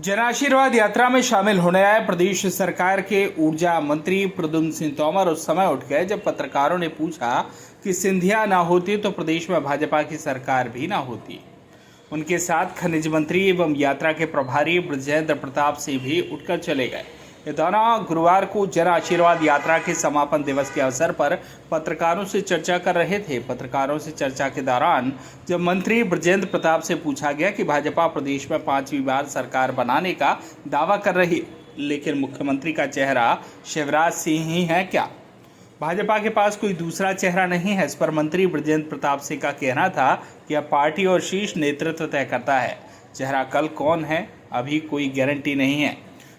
जन आशीर्वाद यात्रा में शामिल होने आए प्रदेश सरकार के ऊर्जा मंत्री प्रद्युम्न सिंह तोमर उस समय उठ गए जब पत्रकारों ने पूछा कि सिंधिया ना होती तो प्रदेश में भाजपा की सरकार भी ना होती। उनके साथ खनिज मंत्री एवं यात्रा के प्रभारी बृजेंद्र प्रताप सिंह भी उठकर चले गए। ये दोनों गुरुवार को जन आशीर्वाद यात्रा के समापन दिवस के अवसर पर पत्रकारों से चर्चा कर रहे थे। पत्रकारों से चर्चा के दौरान जब मंत्री बृजेंद्र प्रताप से पूछा गया कि भाजपा प्रदेश में 5वीं बार सरकार बनाने का दावा कर रही है, लेकिन मुख्यमंत्री का चेहरा शिवराज सिंह ही है क्या, भाजपा के पास कोई दूसरा चेहरा नहीं है। इस पर मंत्री बृजेंद्र प्रताप सिंह का कहना था कि अब पार्टी और शीर्ष नेतृत्व तय करता है, चेहरा कल कौन है अभी कोई गारंटी नहीं है।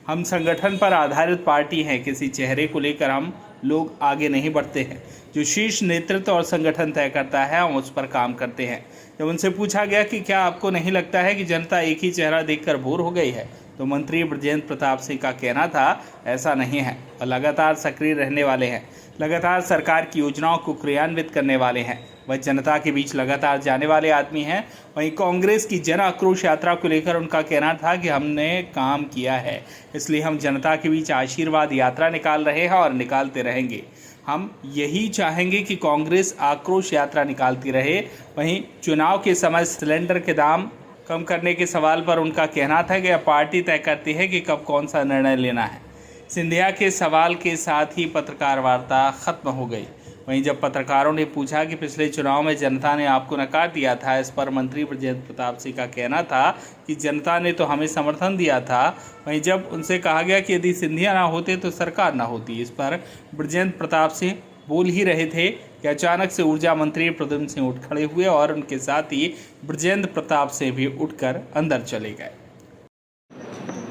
हम संगठन पर आधारित पार्टी हैं, किसी चेहरे को लेकर हम लोग आगे नहीं बढ़ते हैं। जो शीर्ष नेतृत्व और संगठन तय करता है हम उस पर काम करते हैं। जब उनसे पूछा गया कि क्या आपको नहीं लगता है कि जनता एक ही चेहरा देखकर बोर हो गई है, तो मंत्री बृजेंद्र प्रताप सिंह का कहना था ऐसा नहीं है और लगातार सक्रिय रहने वाले हैं, लगातार सरकार की योजनाओं को क्रियान्वित करने वाले हैं। वह जनता के बीच लगातार जाने वाले आदमी हैं। वहीं कांग्रेस की जन आक्रोश यात्रा को लेकर उनका कहना था कि हमने काम किया है, इसलिए हम जनता के बीच आशीर्वाद यात्रा निकाल रहे हैं और निकालते रहेंगे। हम यही चाहेंगे कि कांग्रेस आक्रोश यात्रा निकालती रहे। वहीं चुनाव के समय सिलेंडर के दाम कम करने के सवाल पर उनका कहना था कि यह पार्टी तय करती है कि कब कौन सा निर्णय लेना है। सिंधिया के सवाल के साथ ही पत्रकार वार्ता खत्म हो गई। वहीं जब पत्रकारों ने पूछा कि पिछले चुनाव में जनता ने आपको नकार दिया था, इस पर मंत्री बृजेंद्र प्रताप सिंह का कहना था कि जनता ने तो हमें समर्थन दिया था। वहीं जब उनसे कहा गया कि यदि सिंधिया ना होते तो सरकार ना होती, इस पर बृजेंद्र प्रताप सिंह बोल ही रहे थे कि अचानक से ऊर्जा मंत्री प्रद्युम्न सिंह उठ खड़े हुए और उनके साथ ही बृजेंद्र प्रताप सिंह भी उठकर अंदर चले गए।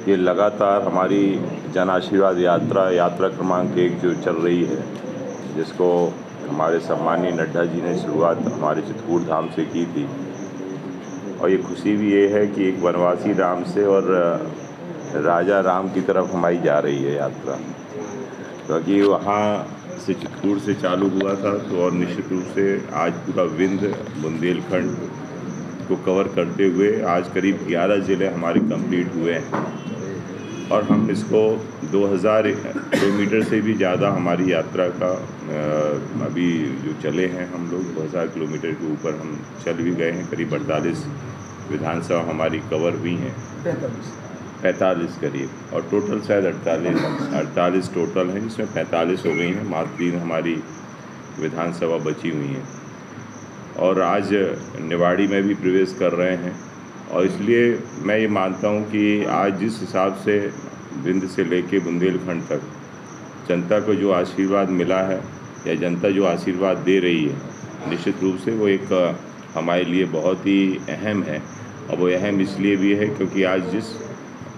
ये लगातार हमारी जन आशीर्वाद यात्रा क्रमांक 1 जो चल रही है, जिसको हमारे सम्मानीय नड्डा जी ने शुरुआत हमारे चित्रकूट धाम से की थी। और ये खुशी भी ये है कि एक वनवासी राम से और राजा राम की तरफ हमारी जा रही है यात्रा, क्योंकि वहाँ से चित्रकूट से चालू हुआ था तो और निश्चित रूप से आज पूरा विंध्य बुंदेलखंड को कवर करते हुए आज करीब 11 ज़िले हमारे कंप्लीट हुए हैं और हम इसको 2000 किलोमीटर से भी ज़्यादा हमारी यात्रा का अभी जो चले हैं हम लोग 2000 किलोमीटर के ऊपर हम चल भी गए हैं। करीब 48 विधानसभा हमारी कवर हुई हैं, 45 करीब, और टोटल शायद 48 टोटल हैं, जिसमें 45 हो गई हैं, मात्र 3 हमारी विधानसभा बची हुई हैं और आज निवाड़ी में भी प्रवेश कर रहे हैं। और इसलिए मैं ये मानता हूँ कि आज जिस हिसाब से विंध्य से लेके बुंदेलखंड तक जनता को जो आशीर्वाद मिला है या जनता जो आशीर्वाद दे रही है, निश्चित रूप से वो एक हमारे लिए बहुत ही अहम है। और वो अहम इसलिए भी है क्योंकि आज जिस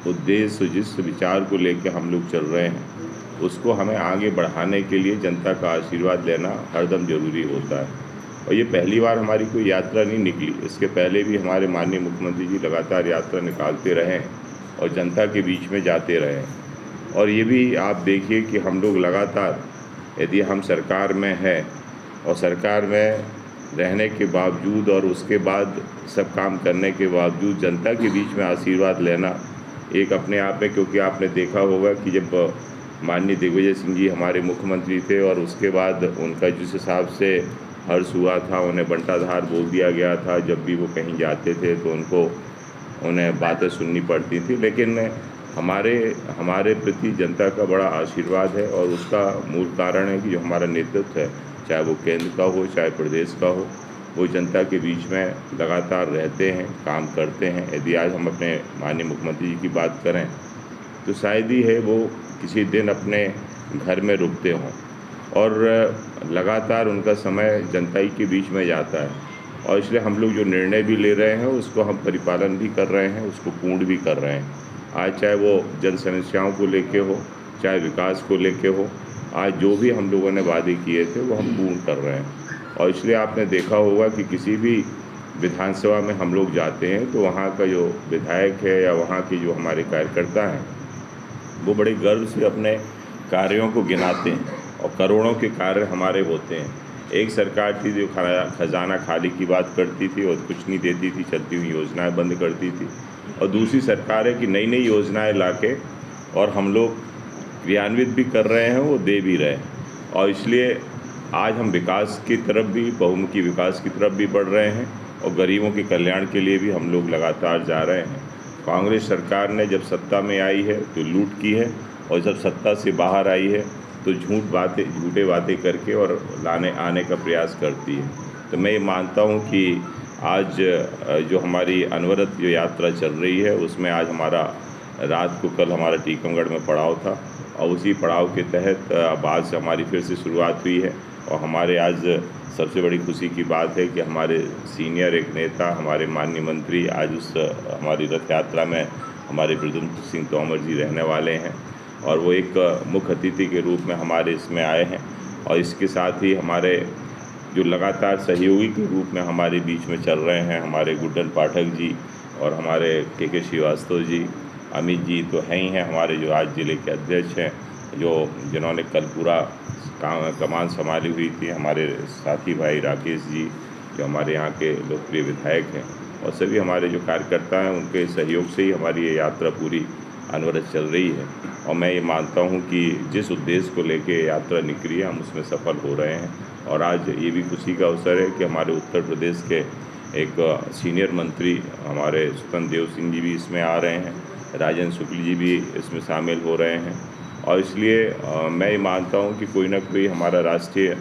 उद्देश्य जिस विचार को लेकर हम लोग चल रहे हैं उसको हमें आगे बढ़ाने के लिए जनता का आशीर्वाद लेना हरदम ज़रूरी होता है। और ये पहली बार हमारी कोई यात्रा नहीं निकली, इसके पहले भी हमारे माननीय मुख्यमंत्री जी लगातार यात्रा निकालते रहे और जनता के बीच में जाते रहे। और ये भी आप देखिए कि हम लोग लगातार यदि हम सरकार में हैं और सरकार में रहने के बावजूद और उसके बाद सब काम करने के बावजूद जनता के बीच में आशीर्वाद लेना एक अपने आप में, क्योंकि आपने देखा होगा कि जब माननीय दिग्विजय सिंह जी हमारे मुख्यमंत्री थे और उसके बाद उनका जिस हिसाब से हर्ष हुआ था, उन्हें बंटाधार बोल दिया गया था, जब भी वो कहीं जाते थे तो उन्हें बातें सुननी पड़ती थी, लेकिन हमारे प्रति जनता का बड़ा आशीर्वाद है और उसका मूल कारण है कि जो हमारा नेतृत्व है, चाहे वो केंद्र का हो चाहे प्रदेश का हो, वो जनता के बीच में लगातार रहते हैं, काम करते हैं। यदि आज हम अपने माननीय मुख्यमंत्री जी की बात करें तो शायद ही है वो किसी दिन अपने घर में रुकते हों और लगातार उनका समय जनता के बीच में जाता है। और इसलिए हम लोग जो निर्णय भी ले रहे हैं उसको हम परिपालन भी कर रहे हैं, उसको पूर्ण भी कर रहे हैं। आज चाहे वो जन समस्याओं को लेके हो चाहे विकास को लेके हो, आज जो भी हम लोगों ने वादे किए थे वो हम पूर्ण कर रहे हैं। और इसलिए आपने देखा होगा कि किसी भी विधानसभा में हम लोग जाते हैं तो वहाँ का जो विधायक है या वहाँ के जो हमारे कार्यकर्ता हैं वो बड़े गर्व से अपने कार्यों को गिनाते हैं और करोड़ों के कार्य हमारे होते हैं। एक सरकार थी जो खजाना खाली की बात करती थी और कुछ नहीं देती थी, चलती हुई योजनाएं बंद करती थी। और दूसरी सरकार है कि नई नई योजनाएं लाके और हम लोग क्रियान्वित भी कर रहे हैं, वो दे भी रहे हैं। और इसलिए आज हम विकास की तरफ भी, बहुमुखी विकास की तरफ भी बढ़ रहे हैं और गरीबों के कल्याण के लिए भी हम लोग लगातार जा रहे हैं। कांग्रेस सरकार ने जब सत्ता में आई है तो लूट की है, और जब सत्ता से बाहर आई है तो झूठे बातें करके और आने का प्रयास करती है। तो मैं ये मानता हूँ कि आज जो हमारी अनवरत जो यात्रा चल रही है उसमें आज हमारा रात को कल हमारा टीकमगढ़ में पड़ाव था, और उसी पड़ाव के तहत अब आज से हमारी फिर से शुरुआत हुई है। और हमारे आज सबसे बड़ी खुशी की बात है कि हमारे सीनियर एक नेता, हमारे माननीय मंत्री आज उस हमारी रथ यात्रा में हमारे प्रद्युम्न सिंह तोमर जी रहने वाले हैं, और वो एक मुख्य अतिथि के रूप में हमारे इसमें आए हैं। और इसके साथ ही हमारे जो लगातार सहयोगी के रूप में हमारे बीच में चल रहे हैं, हमारे गुड्डन पाठक जी और हमारे के श्रीवास्तव जी, अमित जी तो हैं ही हैं, हमारे जो आज ज़िले के अध्यक्ष हैं, जिन्होंने कल पूरा कमान संभाली हुई थी, हमारे साथी भाई राकेश जी जो हमारे यहाँ के लोकप्रिय विधायक हैं, और सभी हमारे जो कार्यकर्ता हैं उनके सहयोग से ही हमारी ये यात्रा पूरी अनवरत चल रही है। और मैं ये मानता हूँ कि जिस उद्देश्य को लेके यात्रा निकली है हम उसमें सफल हो रहे हैं। और आज ये भी खुशी का अवसर है कि हमारे उत्तर प्रदेश के एक सीनियर मंत्री हमारे स्वतंत्र देव सिंह जी भी इसमें आ रहे हैं, राजेंद्र शुक्ल जी भी इसमें शामिल हो रहे हैं। और इसलिए मैं ये मानता हूँ कि कोई ना कोई हमारा राष्ट्रीय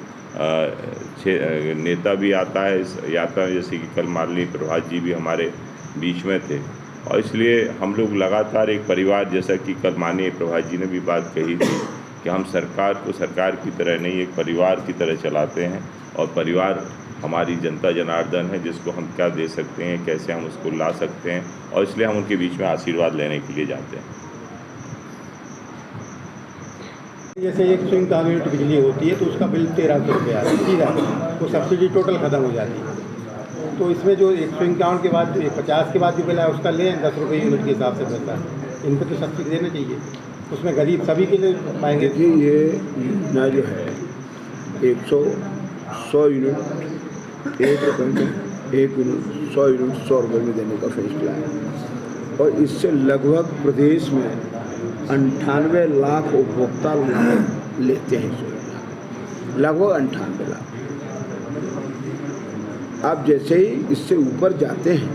नेता भी आता है इस यात्रा में, जैसे कि कल माननीय प्रभात जी भी हमारे बीच में थे। और इसलिए हम लोग लगातार एक परिवार, जैसा कि कल माननीय प्रभात जी ने भी बात कही थी कि हम सरकार को सरकार की तरह नहीं एक परिवार की तरह चलाते हैं, और परिवार हमारी जनता जनार्दन है जिसको हम क्या दे सकते हैं, कैसे हम उसको ला सकते हैं, और इसलिए हम उनके बीच में आशीर्वाद लेने के लिए जाते हैं। जैसे एक स्विंग का यूनिट बिजली होती है तो उसका बिल 1300 रुपये आता है सीधा, तो सब्सिडी टोटल ख़त्म हो जाती है। तो इसमें जो एक स्विंग काउंट के बाद 50 के बाद जो बिल है उसका लें 10 रुपये यूनिट के हिसाब से मिलता है। इन पर तो सब्सिडी देना चाहिए, उसमें गरीब सभी के लिए पाएंगे। देखिए ये योजना जो है 100 यूनिट 1 रुपये में 1 यूनिट 100 यूनिट 100 रुपये में देने का फैसला है, और इससे लगभग प्रदेश में 98 लाख उपभोक्ता लेते हैं, लगभग 98 लाख। आप जैसे ही इससे ऊपर जाते हैं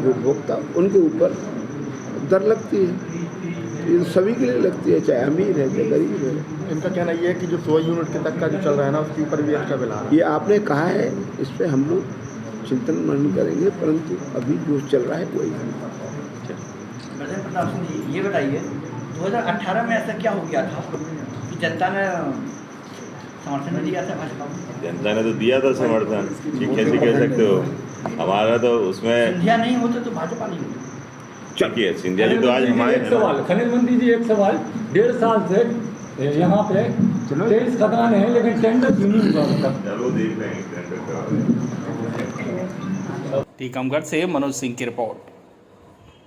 उपभोक्ता, उनके ऊपर दर लगती है, ये सभी के लिए लगती है, चाहे अमीर है चाहे गरीब है। इनका कहना ये है कि जो 100 यूनिट के तक का जो चल रहा है ना उसके ऊपर भी एक्स्ट्रा बिल आ रहा है। ये आपने कहा है, इस पर हम लोग चिंतन मनन करेंगे, परंतु अभी जो चल रहा है वही। गजेंद्र प्रताप सिंह जी, ये बताइए 2018 में ऐसा क्या हो गया था कि जनता ने समर्थन नहीं दिया था भाजपा को? जनता ने तो दिया था समर्थन, ये कैसे कह सकते हो? हमारा तो उसमें सिंधिया नहीं होते तो भाजपा नहीं होती। चलिए सिंधिया जी तो आज हमारे हैं ना। खनिज मंत्री जी एक सवाल, 1.5 साल से यहाँ पे 23 खदान है लेकिन टेंडर क्यों नहीं हुआ? चलो देख रहे हैं। टीकमगढ़ से मनोज सिंह की रिपोर्ट।